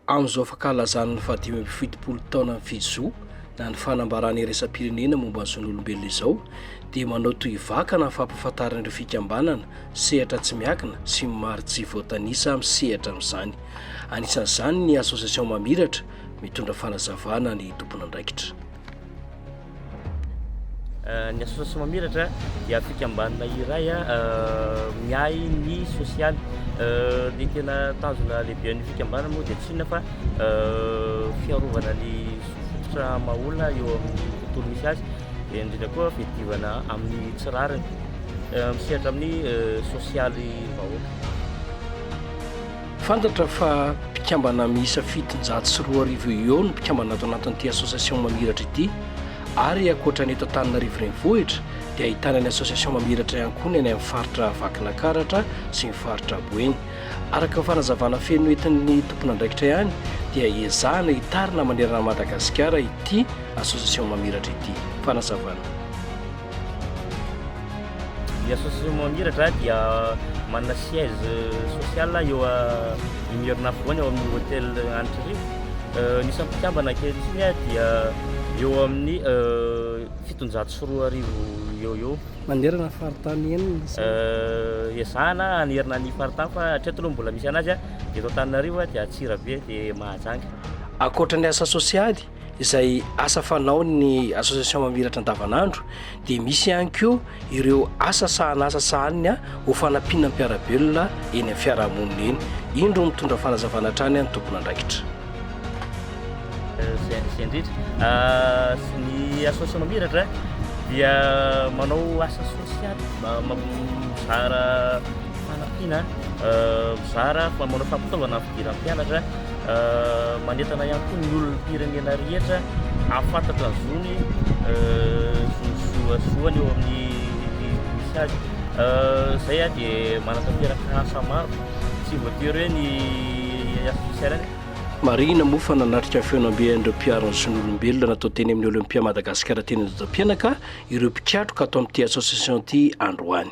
Amin'izao fankalazana ny 2017 taona ny fizoa na ny fanambarany resam-pirenena momba ny zon'olombelona izao dia manao toy vakana ny fampahafantaran'ireo fikambanana sehatra tsy miakina sy maro tsy voatanisa amin'ny sehatra amin'izany. Anisan'izany ny association mamiratra mitondra fanazavana ny tompona andraikitra. Ny association mamiratra dia fikambanana iray miay ny sosialy dia tena tanjona lehibe ny fikambanana moa dia tsy inona fa fiarovana ny fototra mahaolona eo amin'ny tontolo misy azy dia indrindra koa fiadivana amin'ny tsirariny misehatra amin'ny sosialy vahoaka. Fantatra fa mpikambana miisa 704 eo no mpikambana ato anatin'ity association mamiratra ity, ary akoatra ny eto Antananarivo renivohitra dia ahitana ny association mamiratra ihany koa ny any amin'ny faritra Vakinakaratra sy ny faritra Boeny. Araka ny fanazavana feno entin'ny tompona andraikitra ihany dia ezahana hitarina manerana Madagasikara ity association mamiratra ity. Fanazavana. Ny association mamiratra dia manana siège social eo Imirina voany eo amin'ny hôtel Antriarivo. Ny mpikambana ankehitriny dia eo amin'ny 704 eo. Manerana faritany eny ezahana hanerina ny faritany fa hatreto aloha mbola misy anazy dia eto Antananarivo dia Antsirabe dia Mahajanga. Akoatra ny asa sosialy izay asa fanao ny association mamiratra andavanandro dia misy ihany koa ireo asa sahan'asa sahaniny ho fanampiana ny mpiarabelona eny amin'ny fiarahamonina eny. Indro mitondra fanazavana hatrany ny tompona andraikitra. Sendritra ny association mamiratra dia manao asa sosialy mizara fanampiana, mizara manao fampitaovana amin'ny fidiran'ny mpianatra, manentana ihany koa ny olom-pirenena rehetra ahafantatra ny zony zoazoany eo amin'ny misy azy. Izay dia manatanteraka asa maro tsy voatery hoe ny asa sosialy. Marina moa fa nanatrika ny feonambehan'ireo mpiarana sy ny olombelona natao teny amin'ny Olympia Madagasikara teny Dodam-pianaka ireo mpikiatroka atao amin'ity association ity androany.